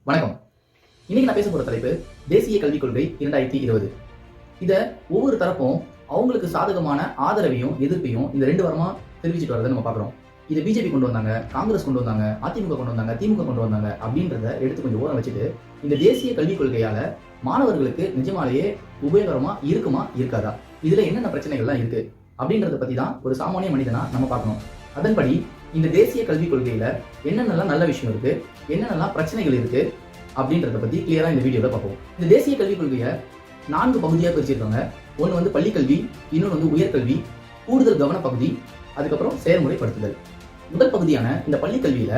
வணக்கம். இன்னைக்கு நான் பேச போற தலைப்பு தேசிய கல்விக் கொள்கை 2020. இத ஒவ்வொரு தரப்பும் அவங்களுக்கு சாதகமான ஆதரவையும் எதிர்ப்பையும் இந்த 2 வாரமா தெரிவிச்சுட்டு வரதை நம்ம பார்க்குறோம். இதை பிஜேபி கொண்டு வந்தாங்க, காங்கிரஸ் கொண்டு வந்தாங்க, அதிமுக கொண்டு வந்தாங்க, திமுக கொண்டு வந்தாங்க அப்படின்றத எடுத்து கொஞ்சம் ஓரம் வச்சுட்டு இந்த தேசிய கல்விக் கொள்கையால மாணவர்களுக்கு நிஜமாலேயே உபயோகரமா இருக்குமா இருக்காதா, இதுல என்னென்ன பிரச்சனைகள்லாம் இருக்கு அப்படின்றத பத்தி தான் ஒரு சாமானிய மனிதனா நம்ம பார்க்கணும். அதன்படி இந்த தேசிய கல்விக் கொள்கையில என்னென்னலாம் நல்ல விஷயம் இருக்கு, என்னென்னலாம் பிரச்சனைகள் இருக்கு அப்படின்றத பத்தி கிளியரா இந்த வீடியோல பார்ப்போம். இந்த தேசிய கல்விக் கொள்கையை 4 பகுதியாக பிரிச்சிருக்காங்க. ஒன்று வந்து பள்ளிக்கல்வி, இன்னொன்று வந்து உயர்கல்வி, கூடுதல் கவன பகுதி, அதுக்கப்புறம் செயல்முறைப்படுத்துதல். முதல் பகுதியான இந்த பள்ளிக்கல்வியில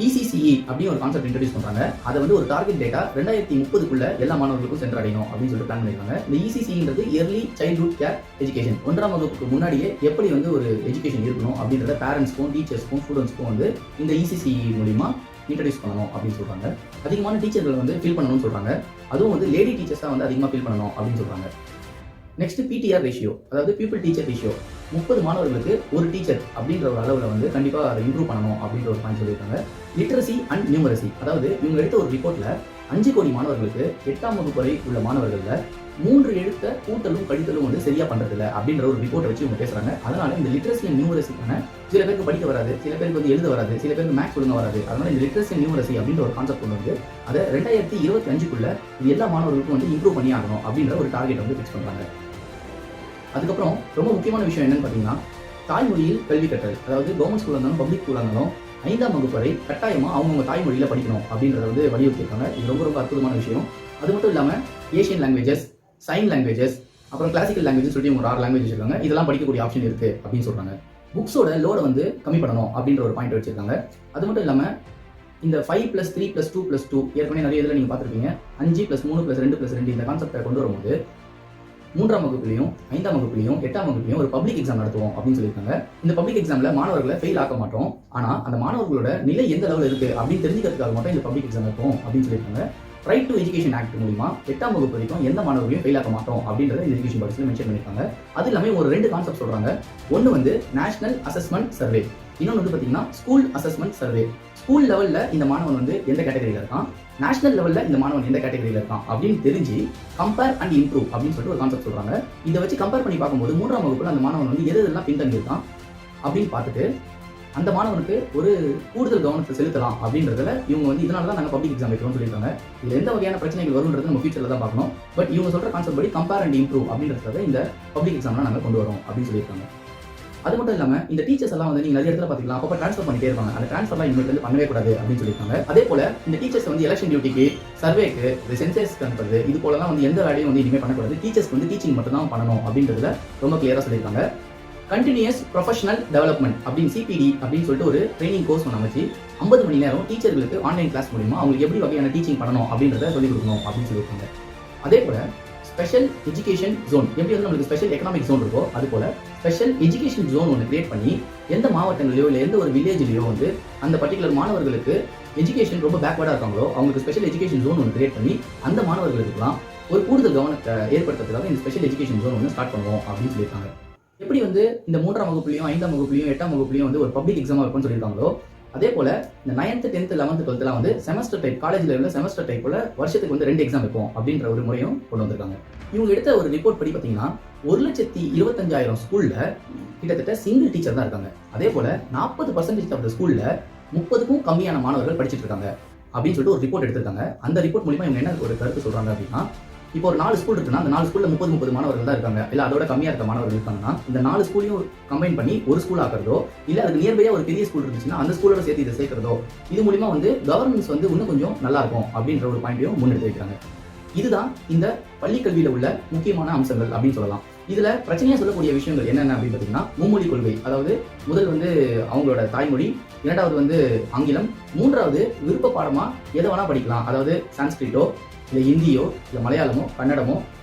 ECCE அப்படின்னு ஒரு கான்செப்ட் இன்ட்ரோடியூஸ் பண்றாங்க. அதை வந்து ஒரு டார்கெட் டேட்டா 2030க்குள்ள எல்லா மாணவர்களுக்கும் சென்றடையணும் அப்படின்னு சொல்லிட்டு பிளான் பண்ணிருக்காங்க. இந்த ECCEன்றது இயர்லி சைல்ட்ஹுட் கேர் எஜுகேஷன். 1ஆம் வகுப்புக்கு முன்னாடியே எப்படி வந்து ஒரு எஜுகேஷன் இருக்கணும் அப்படின்றத பேரண்ட்ஸ்க்கும் டீச்சர்ஸ்க்கும் ஸ்டூடெண்ட்ஸ்க்கும் வந்து இந்த ECCE மூலியமா இன்ட்ரடியூஸ் பண்ணணும் அப்படின்னு சொல்றாங்க. அதிகமான டீச்சர்கள் வந்து ஃபில் பண்ணணும்னு சொல்றாங்க. அதுவும் வந்து லேடி டீச்சர்ஸ் தான் வந்து அதிகமாக ஃபில் பண்ணணும் அப்படின்னு சொல்றாங்க. நெக்ஸ்ட் PTR ரேஷியோ, அதாவது பீப்புள் டீச்சர் ரேஷியோ. 30 மாணவர்களுக்கு ஒரு டீச்சர் அப்படின்ற ஒரு அளவில் வந்து கண்டிப்பாக அதை இம்ப்ரூவ் பண்ணணும் அப்படின்ற ஒரு பாயிண்ட் சொல்லியிருக்காங்க. லிட்ரஸி அண்ட் நியூமரசி, அதாவது இவங்க எடுத்த ஒரு ரிப்போர்ட்ல 5 கோடி மாணவர்களுக்கு 8ஆம் வகுப்பு வரை உள்ள மாணவர்களில் 3 எழுத்த கூட்டலும் கழித்தலும் வந்து சரியா பண்றதில்ல அப்படின்ற ஒரு ரிப்போர்ட்டை வச்சு இவங்க பேசுறாங்க. அதனால இந்த லிட்ரஸி அண்ட் நியூமரசிக்கான சில பேருக்கு படிக்க வராது, சில பேருக்கு வந்து எழுத வராது, சில பேருக்கு மேக்ஸ் ஒழுங்க வராது. அதனால இந்த லிட்ரஸி அண்ட் நியூமரசி அப்படின்ற ஒரு கான்செப்ட் கொண்டு வந்து அதை 2025க்குள்ள இது எல்லா மாணவர்களுக்கும் வந்து இம்ப்ரூவ் பண்ணி ஆகணும் அப்படின்ற ஒரு டார்கெட் வந்து ஃபிக்ஸ் பண்றாங்க. அதுக்கப்புறம் ரொம்ப முக்கியமான விஷயம் என்னன்னு பார்த்தீங்கன்னா, தாய்மொழியில் கல்வி கற்றல். அதாவது கவர்மெண்ட் ஸ்கூலாக இருந்தாலும் பப்ளிக் ஸ்கூலாக இருந்தாலும் 5ஆம் வகுப்பு வரை கட்டாயமாக அவங்கவுங்க தாய்மொழியில் படிக்கணும் அப்படின்றத வந்து வலியுறுத்திருக்காங்க. இது ரொம்ப ரொம்ப அற்புதமான விஷயம். அது மட்டும் இல்லாமல் ஏஷியன் லாங்குவேஜஸ், சைன் லாங்குவேஜஸ், அப்புறம் கிளாசிக்கல் லாங்குவேஜ் சொல்லிட்டு ஒரு 6 லாங்குவேஜ் வச்சிருக்காங்க. இதெல்லாம் படிக்கக்கூடிய ஆப்ஷன் இருக்கு அப்படின்னு சொல்றாங்க. புக்ஸோட லோடை வந்து கம்மி பண்ணணும் அப்படின்ற ஒரு பாயிண்ட் வச்சிருக்காங்க. அது மட்டும் இல்லாமல் இந்த 5+3+2+2 ஏற்கனவே நிறைய இதில் நீங்கள் பார்த்துருப்பீங்க. 5+3+2+2 இந்த கான்செப்டை கொண்டு வரும்போது 3ஆம் வகுப்புலையும் 5ஆம் வகுப்புலையும் 8ஆம் வகுப்புலையும் ஒரு பப்ளிக் எக்ஸாம் நடத்துவோம் அப்படின்னு சொல்லியிருக்காங்க. இந்த பப்ளிக் எக்ஸாம்ல மாணவர்களை ஃபெயில் ஆக்க மாட்டோம், ஆனா அந்த மாணவர்களோட நிலை எந்த லெவலில் இருக்கு அப்படின்னு தெரிஞ்சுக்கிறதுக்காக மட்டும் இந்த பப்ளிக் எக்ஸாம் நடத்துவோம் அப்படின்னு சொல்லியிருக்காங்க. ரைட் டு எஜுகேஷன் ஆக்ட் மூலமா 8ஆம் வகுப்பு வரைக்கும் எந்த மாணவர்களையும் ஃபெயில் ஆக்க மாட்டோம் அப்படின்றத இந்த எஜுகேஷன் பாலிசியில் மென்ஷன் பண்ணியிருக்காங்க. அது இல்லாமல் ஒரு 2 கான்செப்ட் சொல்றாங்க. ஒன்று வந்து நேஷனல் அசஸ்மெண்ட் சர்வே, இன்னொன்று வந்து பார்த்தீங்கன்னா ஸ்கூல் அசஸ்மெண்ட் சர்வே. ஸ்கூல் லெவலில் இந்த மாணவன் வந்து எந்த கேட்டகரியில் இருக்கான், நேஷனல் லெவலில் இந்த மாணவன் எந்த கேட்டகரியில் இருக்கான் அப்படின்னு தெரிஞ்சு கம்பேர் அண்ட் இம்ப்ரூவ் அப்படின்னு சொல்லிட்டு ஒரு கான்செப்ட் சொல்றாங்க. இதை வச்சு கம்பேர் பண்ணி பார்க்கும்போது 3ஆம் வகுப்புல அந்த மாணவன் வந்து எதெல்லாம் பின்தங்கி இருக்கான் அப்படின்னு பார்த்துட்டு அந்த மாணவனுக்கு ஒரு கூடுதல் கவனத்தை செலுத்தலாம் அப்படின்றதுல இவங்க வந்து இதனால தான் நாங்கள் பப்ளிக் எக்ஸாம் வைக்கிறோம்னு சொல்லியிருக்காங்க. இது எந்த வகையான பிரச்சனைகள் வரும்ன்றது நம்ம ஃபியூச்சரில் தான் பார்க்கணும். பட் இவங்க சொல்ற கான்செப்ட் படி கம்பேர் அண்ட் இம்ப்ரூவ் அப்படின்றத இந்த பப்ளிக் எக்ஸாம்லாம் நாங்கள் கொண்டு வரோம் அப்படின்னு சொல்லியிருக்காங்க. அது மட்டும் இல்லாமல் இந்த டீச்சர்ஸ் எல்லாம் வந்து நீங்க நிறைய இடத்துல பாத்தீங்கன்னா அப்போ ட்ரான்ஸ்ஃபர் பண்ணிட்டே இருப்பாங்க. அந்த ட்ரான்ஸ்ஃபர்லாம் இனிமேல் வந்து பண்ணவே கூடாது அப்படின்னு சொல்லியிருக்காங்க. அதே போல இந்த டீச்சர்ஸ் வந்து எலெக்ஷன் டியூட்டிக்கு, சர்வேக்கு, சென்சஸ்க்கு அனுப்புறது, இது போலலாம் வந்து எந்த வேலையும் வந்து இனிமேல் பண்ணக்கூடாது. டீச்சர்ஸ் வந்து டீச்சிங் மட்டும் தான் பண்ணணும் அப்படின்றதுல ரொம்ப கிளியரா சொல்லியிருக்காங்க. கண்டினியூஸ் ப்ரொஃபஷனல் டெவலப்மெண்ட் அப்படின்னு CPD அப்படின்னு சொல்லிட்டு ஒரு ட்ரைனிங் கோர்ஸ் ஒன்று அமைச்சு 50 மணி நேரம் டீச்சர்களுக்கு ஆன்லைன் கிளாஸ் மூலமா அவங்களுக்கு எப்படி வகையான டீச்சிங் பண்ணணும் அப்படின்றத சொல்லிக் கொடுக்கணும் அப்படின்னு சொல்லியிருக்காங்க. அதே போல ஸ்பெஷல் எஜுகேஷன் ஜோன், எப்படி வந்து நம்மளுக்கு ஸ்பெஷல் எக்கனாமிக் ஜோன் இருக்கோ அது போல ஸ்பெஷல் எஜுகேஷன் ஜோன் ஒன்று கிரியேட் பண்ணி எந்த மாவட்டங்களிலோ இல்லை எந்த ஒரு வில்லேஜ்லையோ வந்து அந்த பர்டிகுலர் மாணவர்களுக்கு எஜுகேஷன் ரொம்ப பேக்வர்டாக இருக்காங்களோ அவங்களுக்கு ஸ்பெஷல் எஜுகேஷன் ஜோன் ஒன்று கிரியேட் பண்ணி அந்த மாணவர்களுக்குலாம் ஒரு கூடுதல் கவனத்தை ஏற்படுத்துறதுக்காக இந்த ஸ்பெஷல் எஜுகேஷன் ஜோன் ஒன்று ஸ்டார்ட் பண்ணுவோம் அப்படின்னு சொல்லியிருக்காங்க. எப்படி வந்து இந்த 3ஆம் வகுப்புலையும் 5ஆம் வகுப்புலையும் 8ஆம் வகுப்புலையும் வந்து ஒரு பப்ளிக் எக்ஸாமாக இருக்கும்னு சொல்லியிருக்காங்களோ அதே போல இந்த 9th 10th 11th 12th வந்து செமஸ்டர் டைப், காலேஜில் உள்ள செமஸ்டர் டைப்ல வருஷத்துக்கு வந்து 2 எக்ஸாம் வைப்போம் அப்படின்ற ஒரு முறையும் கொண்டு வந்திருக்காங்க. இவங்க எடுத்த ஒரு ரிப்போர்ட் படி பார்த்தீங்கன்னா 1,25,000 ஸ்கூல்ல கிட்டத்தட்ட சிங்கிள் டீச்சர் தான் இருக்காங்க. அதே போல 40% ஆஃப் த ஸ்கூல்ல 30க்கும் கம்மியான மாணவர்கள் படிச்சுட்டு இருக்காங்க அப்படின்னு சொல்லிட்டு ஒரு ரிப்போர்ட் எடுத்திருக்காங்க. அந்த ரிப்போர்ட் மூலமா இவங்க என்ன ஒரு கருத்து சொல்றாங்க அப்படின்னா, இப்போ ஒரு 4 ஸ்கூல் இருக்குன்னா அந்த 4 ஸ்கூல்ல 30 மாணவர்கள் தான் இருக்காங்க, இல்ல அதோட கம்மியா இருக்க மாணவர்கள் இருக்காங்கன்னா இந்த 4 ஸ்கூலையும் கம்பைன் பண்ணி ஒரு ஸ்கூல் ஆக்குறதோ, இல்ல அதுக்கு நியர்பையா ஒரு பெரிய ஸ்கூல் இருந்துச்சுன்னா அந்த ஸ்கூலோட சேர்த்து இதை சேர்க்கிறதோ, இது மூலமா வந்து கவர்னன்ஸ் வந்து இன்னும் கொஞ்சம் நல்லா இருக்கும் அப்படின்ற ஒரு பாயிண்டையும் முன்னெடுத்து வைக்கிறாங்க. இதுதான் இந்த பள்ளிக்கல்வியில உள்ள முக்கியமான அம்சங்கள் அப்படின்னு சொல்லலாம். இதுல பிரச்சனையா சொல்லக்கூடிய விஷயங்கள் என்னென்ன அப்படின்னு பார்த்தீங்கன்னா, மும்மொழி கொள்கை. அதாவது முதல் வந்து அவங்களோட தாய்மொழி, 2வது வந்து ஆங்கிலம், 3வது விருப்ப பாடமா எதை வேணா படிக்கலாம். அதாவது சான்ஸ்கிரிட்டோ, இல்லை ஹிந்தியோ, இல்லை மலையாளமோ, கன்னடமோ,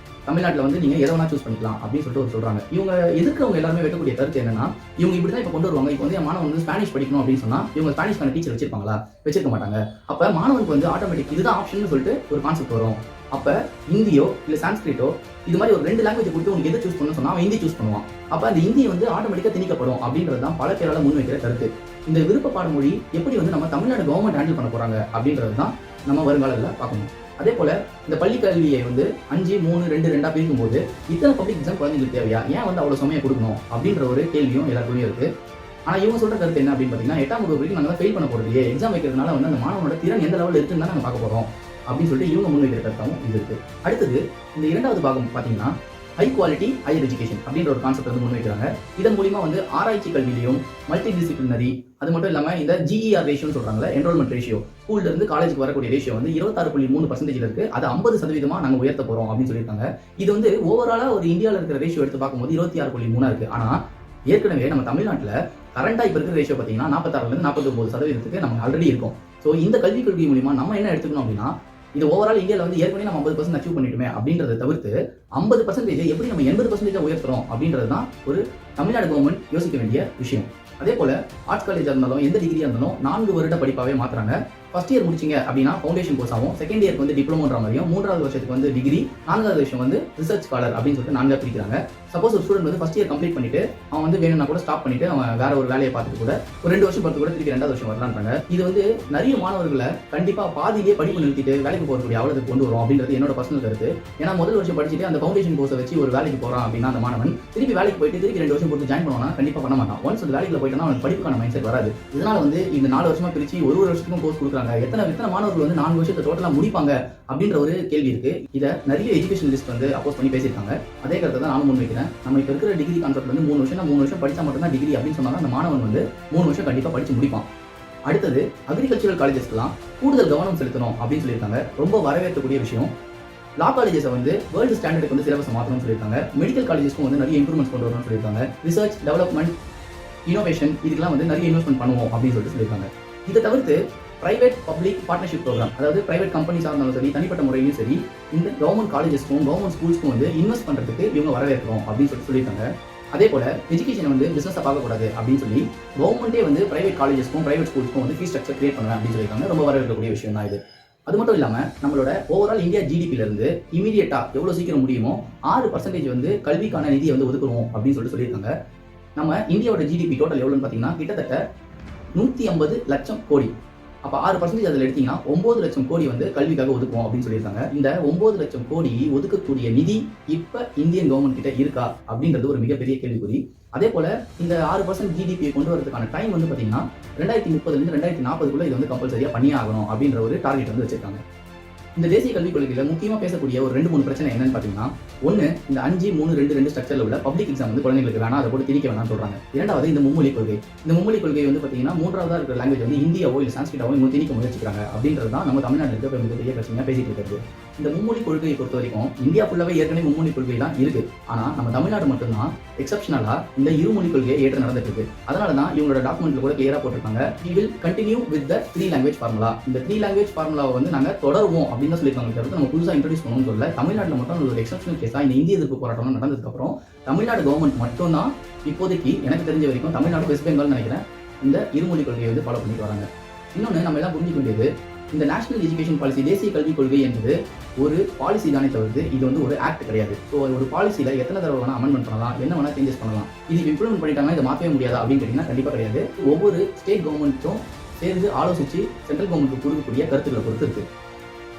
தமிழ்நாட்டில் வந்து நீங்கள் எதை வேணா சூஸ் பண்ணிக்கலாம் அப்படின்னு சொல்லிட்டு சொல்றாங்க. இவங்க எதிர்க்கிறவங்க எல்லாருமே வைக்கக்கூடிய கருத்து என்னன்னா, இவங்க இப்படி தான் இப்போ கொண்டு வருவாங்க. இப்போ வந்து மாணவன் வந்து ஸ்பானிஷ் படிக்கணும் அப்படின்னு சொன்னா இவங்க ஸ்பானிஷ்கான டீச்சர் வச்சிருப்பாங்களா? வச்சிருக்க மாட்டாங்க. அப்போ மாணவனுக்கு வந்து ஆட்டோமேட்டிக் இதுதான் ஆப்ஷன் சொல்லிட்டு ஒரு கான்செப்ட் வரும். அப்போ ஹிந்தியோ இல்லை சான்ஸ்கிரிட்டோ இது மாதிரி ஒரு 2 லாங்குவேஜ் கொடுத்து உங்களுக்கு எதை சூஸ் பண்ணணும்னு சொன்னா அவன் ஹிந்தி சூஸ் பண்ணுவான். அப்போ அந்த ஹிந்தி வந்து ஆட்டோமேட்டிக்காக திணிக்கப்படும் அப்படின்றது தான் பல பேரால முன்வைக்கிற கருத்து. இந்த விருப்ப பாடமொழி எப்படி வந்து நம்ம தமிழ்நாடு கவர்மெண்ட் ஹேண்டில் பண்ண போறாங்க அப்படின்றது தான் நம்ம வருங்காலத்தில் பார்க்கணும். அதே போல இந்த பள்ளி கல்வியை வந்து 5, 3, 2, 2 பிரிக்கும்போது இத்தனை பப்ளிக் எக்ஸாம் குழந்தைங்களுக்கு தேவையா, ஏன் வந்து அவ்வளோ சுமையை கொடுக்கணும் அப்படின்ற ஒரு கேள்வியும் எல்லாருக்குமே இருக்கு. ஆனால் இவங்க சொல்ற கருத்து என்ன அப்படின்னு பார்த்தீங்கன்னா, 8ஆம் வகுப்பு வரைக்கும் நாங்கள் ஃபெயில் பண்ண போறது, எக்ஸாம் வைக்கிறதுனால வந்து அந்த மாணவனோட திறன் எந்த லெவலில் இருக்குன்னு தான் நாங்கள் பார்க்க போறோம் அப்படின்னு சொல்லிட்டு இவங்க முன்வைக்கிற கருத்தாகவும் இது இருக்கு. அடுத்தது இந்த 2வது பாகம் பார்த்தீங்கன்னா ஹை குவாலிட்டி ஹையர் எஜுகேஷன் அப்படின்ற ஒரு கான்செப்ட் வந்து முன்வைக்கிறாங்க. இதன் மூலியமா வந்து ஆராய்ச்சி கல்வியிலையும் மல்டி டிசிப்ளினரி, அது மட்டும் இல்லாமல் இந்த GER ரேஷியோன்னு சொல்றாங்களே, என்ரோல்மெண்ட் ரேஷியோ, ஸ்கூல்ல இருந்து காலேஜுக்கு வரக்கூடிய ரேஷியோ வந்து 26.3% இருக்கு. அது 50% நாங்கள் உயர்த்த போறோம் அப்படின்னு சொல்லியிருக்காங்க. இது வந்து ஓவராலா ஒரு இந்தியாவில் இருக்கிற ரேஷியோ எடுத்து பார்க்கும்போது 26.3 இருக்கு. ஆனா ஏற்கனவே நம்ம தமிழ்நாட்டில் கரண்டா இப்ப இருக்கிற ரேஷியோ பார்த்தீங்கன்னா 46ல 49% நம்ம ஆல்ரெடி இருக்கும். ஸோ இந்த கல்விக் கொள்கை மூலியமா நம்ம என்ன எடுத்துக்கணும் அப்படின்னா, இது ஓவரால் இந்தியாவில் வந்து ஏற்கனவே நம்ம 50% அச்சீவ் பண்ணிட்டுமே அப்படின்றத தவிர்த்து 50% எப்படி நம்ம 80% உயர்த்துறோம் அப்படின்றது தான் ஒரு தமிழ்நாடு கவர்மெண்ட் யோசிக்க வேண்டிய விஷயம். அதே போல ஆர்ட்ஸ் காலேஜாக இருந்தாலும் எந்த டிகிரியாக இருந்தாலும் 4 வருட படிப்பாகவே மாற்றுறாங்க. ஃபர்ஸ்ட் இயர் முடிச்சிங்க அப்படின்னா ஃபவுண்டேஷன் கோர்ஸ் ஆகும், செகண்ட் இயருக்கு வந்து டிப்ளமோன்ற மாதிரியும், 3வது வருஷத்துக்கு வந்து டிகிரி, 4வது வருஷம் வந்து ரிசர்ச் ஸ்காலர் அப்படின்னு சொல்லிட்டு 4 பிரிக்கிறாங்க. சப்போஸ் ஒரு ஸ்டூடெண்ட் வந்து ஃபர்ஸ்ட் இயர் கம்ப்ளீட் பண்ணிட்டு அவன் வந்து வேணும்னா கூட ஸ்டாப் பண்ணிட்டு அவன் வேற ஒரு வேலையை பார்த்துட்டு கூட ஒரு 2 வருஷம் பார்த்து கூட திருப்பி 2வது வருஷம் வரலான்றாங்க. இது வந்து நிறைய மாணவர்களை கண்டிப்பா பாதியிலே படிப்பு நிறுத்திட்டு வேலைக்கு போகக்கூடிய அவலத்துக்கு கொண்டு வரும் அப்படின்றது என்னோட பர்சனல் கருத்து. ஏன்னா முதல் வருஷம் படிச்சுட்டு அந்த ஃபவுண்டேஷன் கோர்ஸை வச்சு ஒரு வேலைக்கு போறான் அப்படின்னா அந்த மாணவன் திருப்பி வேலைக்கு போயிட்டு திருப்பி 2 வருஷம் போட்டு ஜாயின் பண்ணுவானா, கண்டிப்பா பண்ண மாட்டான். ஒன்ஸ் அந்த வேலைக்குள்ள போயிட்டானா அவனுக்கு படிப்புக்கான மைண்ட் செட் வராது. இதனால வந்து இந்த 4 வருஷமா பிரிச்சு ஒரு வருஷத்துக்கும் கோர்ஸ் கொடுக்குறாங்க. எத்தனை மாணவர்கள் வந்து 4 வருஷத்தை டோட்டலா முடிப்பாங்க அப்படின்ற ஒரு கேள்வி இருக்கு. இதை நிறைய எஜுகேஷனலிஸ்ட் வந்து அப்போஸ் பண்ணி பேசியிருக்காங்க. அதே கருத்தை தான் நானும் முன்வைக்கிறேன். நம்ம இப்ப இருக்கிற டிகிரி கான்செப்ட் வந்து 3 வருஷம் படிச்சா மட்டும்தான் டிகிரி அப்படின்னு சொன்னாலும் அந்த மாணவன் வந்து 3 வருஷம் கண்டிப்பா படிச்சு முடிப்பான். அடுத்தது அக்ரிகல்ச்சரல் காலேஜஸ்க்குலாம் கூடுதல் கவனம் செலுத்தணும் அப்படின்னு சொல்லியிருக்காங்க. ரொம்ப வரவேற்கக்கூடிய விஷயம். லா காலேஜஸை வந்து வேர்ல்டு ஸ்டாண்டர்டுக்கு வந்து சிலபஸ் மாற்றணும்னு சொல்லியிருக்காங்க. மெடிக்கல் காலேஜஸ்க்கும் வந்து நிறைய இம்ப்ரூவ்மெண்ட்ஸ் கொண்டு வரணும்னு சொல்லியிருக்காங்க. ரிசர்ச், டெவலப்மெண்ட், இனோவேஷன் இதுக்கெல்லாம் வந்து நிறைய இன்வெஸ்ட்மெண்ட் பண்ணுவோம் அப்படின்னு சொல்லியிருக்காங்க. இதை தவிர்த்து பிரைவேட் பப்ளிக் பார்ட்னர்ஷிப் ப்ரோக்ராம், அதாவது பிரைவேட் கம்பெனிஸாக இருந்தாலும் சரி, தனிப்பட்ட முறையிலும் சரி, இந்த கவர்மெண்ட் காலேஜஸ்க்கும் கவர்மெண்ட் ஸ்கூல்ஸ்க்கும் வந்து இன்வெஸ்ட் பண்ணுறதுக்கு இவங்க வரவேற்கிறோம் அப்படின்னு சொல்லியிருக்காங்க. அதே போல எஜுகேஷனை வந்து பிசினஸை பார்க்கக்கூடாது அப்படின்னு சொல்லி கவர்மெண்ட்டே வந்து பிரைவேட் காலேஜஸ்க்கும் பிரைவேட் ஸ்கூல்ஸ்க்கும் வந்து ஃபீஸ் ஸ்ட்ரக்சர் கிரியேட் பண்ணுவேன் அப்படின்னு சொல்லியிருக்காங்க. ரொம்ப வரவேற்கக்கூடிய விஷயம் தான் இது. அது மட்டும் இல்லாமல் நம்மளோட ஓவரால் இந்தியா GDPல இருந்து இமீடியட்டா எவ்வளோ சீக்கிரம் முடியுமோ 6% வந்து கல்விக்கான நிதியை வந்து ஒதுக்குறோம் அப்படின்னு சொல்லியிருக்காங்க. நம்ம இந்தியாவோட GDP டோட்டல் எவ்வளோன்னு பார்த்தீங்கன்னா கிட்டத்தட்ட 150 லட்சம் கோடி. அப்போ 6% அதில் எடுத்தீங்கன்னா 9 லட்சம் கோடி வந்து கல்விக்காக ஒதுக்குவோம் அப்படின்னு சொல்லியிருக்காங்க. இந்த 9 லட்சம் கோடி ஒதுக்கக்கூடிய நிதி இப்போ இந்தியன் கவர்மெண்ட் கிட்ட இருக்கா அப்படின்றது ஒரு மிகப்பெரிய கேள்விக்குறி. அதே போல இந்த 6% GDP கொண்டு வரதுக்கான டைம் வந்து பார்த்தீங்கன்னா 2030 2040 இது வந்து கம்பல்சரியா பண்ணியே ஆகணும் அப்படின்ற ஒரு டார்கெட் வந்து வச்சிருக்காங்க. இந்த தேசிய கல்விக் கொள்கையில முக்கியமா பேசக்கூடிய ஒரு 2-3 பிரச்சனை என்னன்னு பாத்தீங்கன்னா, ஒன்னு இந்த 5-3-2-2 ஸ்ட்ரக்சர்ல உள்ள பப்ளிக் எக்ஸாம் வந்து குழந்தைங்களுக்கு வேணா, அதை போட்டு திணிக்க வேணாம்னு சொல்றாங்க. இரண்டாவது இந்த மும்மொழி கொள்கை. இந்த மும்மொழி கொள்கை வந்து பாத்தீங்கன்னா 3வதா இருக்கிற லாங்குவேஜ் வந்து ஹிந்தியாவோ இல்ல சான்ஸ்கிரிட்டாவோ இவங்க திணிக்க முயற்சிக்கிறாங்க அப்படின்றது தான் நம்ம தமிழ்நாட்டில் இருக்க மிகப்பெரிய பிரச்சனையா பேசிட்டு இருக்கிறது. இந்த மும்மொழி கொள்கையை பொறுத்த வரைக்கும் இந்தியா ஃபுல்லாவே ஏற்கனவே மும்மொழி கொள்கை தான் இருக்கு. ஆனா நம்ம தமிழ்நாடு மட்டும்தான் எக்ஸப்ஷனலா இந்த இருமொழி கொள்கையை ஏற்று நடந்துட்டு இருக்கு. அதனால தான் இவங்களோட டாக்குமெண்ட்ல கூட கிளியரா போட்டிருக்காங்க, we will continue with the 3 language formula. இந்த 3 language formulaவை வந்து நாங்க தொடருவோம் அப்படின்னு தான் சொல்லியிருக்காங்க. தவிர்த்து நம்ம புதுசாக இன்ட்ரோடியூஸ் பண்ணணும்னு சொல்ல. தமிழ்நாட்டில் மட்டும் ஒரு எக்ஸப்ஷனல் கேஸா இந்த இந்திய எதிர்ப்பு போராட்டம் நடந்ததுக்கு அப்புறம் தமிழ்நாடு கவர்மெண்ட் மட்டும் தான் இப்போதைக்கு எனக்கு தெரிஞ்ச வரைக்கும், தமிழ்நாடு வெஸ்ட் பெங்கால் நினைக்கிறேன், இந்த இருமொழி கொள்கையை வந்து ஃபாலோ பண்ணிட்டு வராங்க. இன்னொன்று நம்ம எல்லாம் புரிஞ்சுக்க வேண்டியது, இந்த நேஷனல் எஜுகேஷன் பாலிசி, தேசிய கல்விக் கொள்கை என்பது ஒரு பாலிசி தானே தவிர்த்து இது வந்து ஒரு ஆக்ட் கிடையாது. ஸோ ஒரு பாலிசியில் எத்தனை தடவை வேணா அமெண்ட்மெண்ட் பண்ணலாம், என்ன வேணா சேஞ்சஸ் பண்ணலாம். இது இம்ப்ளிமெண்ட் பண்ணிட்டாங்கன்னா இதை மாற்றவே முடியாதா அப்படின்னு கேட்டிங்கன்னா கண்டிப்பாக கிடையாது. ஒவ்வொரு ஸ்டேட் கவர்மெண்ட்டும் சேர்ந்து ஆலோசித்து சென்ட்ரல் கவர்மெண்ட்டுக்கு கொடுக்கக்கூடிய கருத்துக்களை பொறுத்து இருக்கு.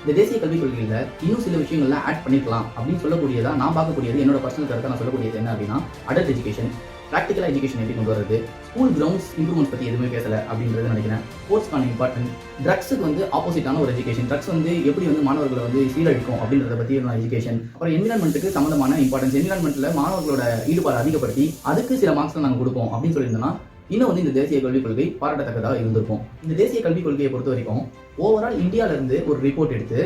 இந்த தேசிய கல்விக் கொள்கையில் இன்னும் சில விஷயங்கள்லாம் ஆட் பண்ணிக்கலாம் அப்படின்னு சொல்லக்கூடியதா நான் பார்க்கக்கூடியது. என்னோட பர்சனல் கருத்தை நான் சொல்லக்கூடியது என்ன அப்படின்னா, அடல்ட் எஜுகேஷன், ப்ராக்டிக்கல் எஜுகேஷன் எப்படி கொண்டு வரது, ஸ்கூல் கிரவுண்ட்ஸ் இம்ப்ரூவ்மெண்ட்ஸ் பற்றி எதுவுமே பேசலை அப்படின்றது நினைக்கிறேன். ஸ்போர்ட்ஸ்க்கான இம்பார்ட்டன்ட், ட்ரக்ஸுக்கு வந்து ஆப்போசிட்டான ஒரு எஜுகேஷன், ட்ரக்ஸ் வந்து எப்படி வந்து மாணவர்களை வந்து சீரழிக்கும் அப்படின்றத பற்றி ஒரு எஜுகேஷன். அப்புறம் என்விரான்மெண்ட்டுக்கு சம்மந்தமான இம்பார்ட்டன்ஸ், என்விரான்மெண்ட்டில் மாணவர்களோட ஈடுபாடு அதிகப்படுத்தி அதுக்கு சில மார்க்ஸ் நாங்கள் கொடுப்போம் அப்படின்னு சொல்லியிருந்தோம்னா இன்னும் வந்து இந்த தேசிய கல்விக் கொள்கை பாராட்டத்தக்கதாக இருந்திருக்கும். இந்த தேசிய கல்விக் கொள்கையை பொறுத்த வரைக்கும் ஓவரால் இந்தியாவில இருந்து ஒரு ரிப்போர்ட் எடுத்து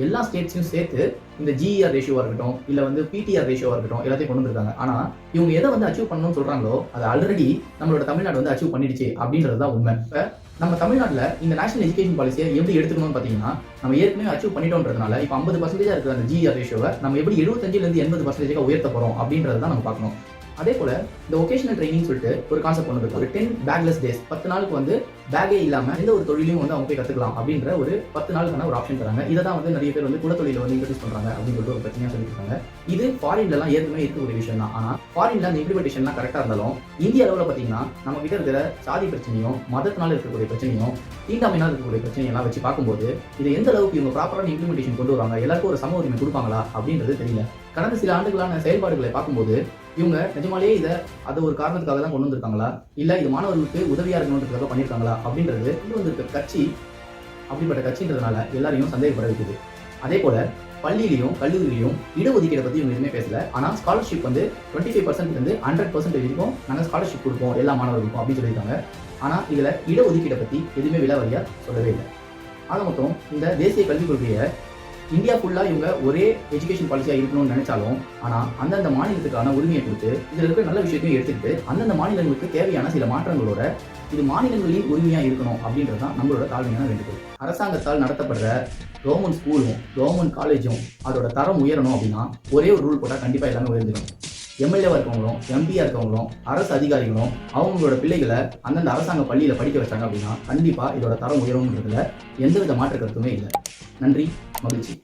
எல்லா ஸ்டேட்ஸையும் சேர்த்து இந்த GER ரேஷியோவா இருக்கட்டும், இல்ல வந்து PTR ரேஷியோவா இருக்கட்டும், எல்லாத்தையும் கொண்டு வந்திருக்காங்க. ஆனா இவங்க எதை வந்து அச்சீவ் பண்ணணும்னு சொல்றாங்களோ அதை ஆல்ரெடி நம்மளோட தமிழ்நாடு வந்து அச்சீவ் பண்ணிடுச்சு அப்படின்றது தான் உண்மை. இப்ப நம்ம தமிழ்நாட்டில் இந்த நேஷனல் எஜுகேஷன் பாலிசியை எப்படி எடுத்துக்கணும்னு பார்த்தீங்கன்னா, நம்ம ஏற்கனவே அச்சீவ் பண்ணிட்டோன்றதுனால இப்போ 50% இருக்கிற அந்த GER ரேஷியோவை நம்ம எப்படி 75% 80% உயர்த்த போறோம் அப்படின்றத தான் நம்ம பார்க்கணும். அதே போல இந்த ஒகேஷனல் ட்ரைனிங் சொல்லிட்டு ஒரு கான்செப்ட் கொண்டு இருக்கு. ஒரு 10 பேக்லெஸ் டேஸ், 10 நாளுக்கு வந்து பேக்கே இல்லாம எந்த ஒரு தொழிலையும் வந்து அவங்க போய் கத்துக்கலாம் அப்படின்ற ஒரு 10 நாளுக்கான ஒரு ஆப்ஷன் தராங்க. இதை தான் வந்து நிறைய பேர் வந்து குலத்தொழில வந்து இன்ட்ரடியூஸ் பண்றாங்க அப்படின்னு சொல்லிட்டு ஒரு பிரச்சனையா சொல்லிட்டு இருக்காங்க. இது ஃபாரின்ல எல்லாம் ஏற்கனவே இருக்கக்கூடிய விஷயம் தான். ஆனா ஃபாரின்ல அந்த இம்ப்ளிமெண்டேஷன்லாம் கரெக்டா இருந்தாலும் இந்திய அளவுல பாத்தீங்கன்னா நம்ம கிட்ட இருக்கிற சாதி பிரச்சனையும் மதத்தினால இருக்கக்கூடிய பிரச்சனையும் தீண்டாமையினால் இருக்கக்கூடிய பிரச்சனையெல்லாம் வச்சு பார்க்கும்போது இது எந்த அளவுக்கு இவங்க ப்ராப்பரான இம்ப்ளிமெண்டேஷன் கொண்டு வருவாங்க, எல்லாருக்கும் ஒரு சம உரிமை கொடுப்பாங்களா அப்படின்றது தெரியல. கடந்த சில ஆண்டுகளான செயல்பாடுகளை பார்க்கும்போது இவங்க நிஜமாலேயே அது ஒரு காரணத்துக்காக தான் கொண்டு வந்திருக்காங்களா, இல்ல இது மாணவர்களுக்கு உதவியா இருக்கணுன்றதுக்காக பண்ணியிருக்காங்களா அப்படின்றது கொண்டு வந்திருக்க கட்சி அப்படிப்பட்ட கட்சின்றதுனால எல்லாரையும் சந்தேகப்பட வைக்குது. அதே போல பள்ளியிலையும் கல்லூரியிலையும் இடஒதுக்கீடை பத்தி இவங்க எதுவுமே பேசல. ஆனா ஸ்காலர்ஷிப் வந்து 25% இருந்து 100% வரைக்கும் நாங்க ஸ்காலர்ஷிப் கொடுப்போம் எல்லா மாணவர்களுக்கும் அப்படின்னு சொல்லியிருக்காங்க. ஆனா இதுல இடஒதுக்கீடை பத்தி எதுவுமே விலாவரியா சொல்லவே இல்லை. ஆக மொத்தம் இந்த தேசிய கல்விக் கொள்கையை இந்தியா ஃபுல்லா இவங்க ஒரே எஜுகேஷன் பாலிசியா இருக்கணும்னு நினைச்சாலும் ஆனா அந்தந்த மாநிலத்துக்கான உரிமையை கொடுத்து இதுல இருக்கிற நல்ல விஷயத்தையும் எடுத்துக்கிட்டு அந்தந்த மாநிலங்களுக்கு தேவையான சில மாற்றங்களோட இது மாநிலங்களின் உரிமையா இருக்கணும் அப்படின்றதுதான் நம்மளோட தாழ்மையான வேண்டுகோள். அரசாங்கத்தால் நடத்தப்படுற கவர்மெண்ட் ஸ்கூலும் கவர்மெண்ட் காலேஜும் அதோட தரம் உயரணும் அப்படின்னா ஒரே ஒரு ரூல் போட்டா கண்டிப்பா எல்லாமே உயர்ந்துடும். எம்எல்ஏவா இருக்கவங்களும் எம்பியா இருக்கவங்களும் அரசு அதிகாரிகளும் அவங்களோட பிள்ளைகளை அந்தந்த அரசாங்க பள்ளியில படிக்க வச்சாங்க அப்படின்னா கண்டிப்பா இதோட தரம் உயரும்ன்றதுல எந்தவித மாற்று கருத்துமே இல்லை. நன்றி, மகிழ்ச்சி.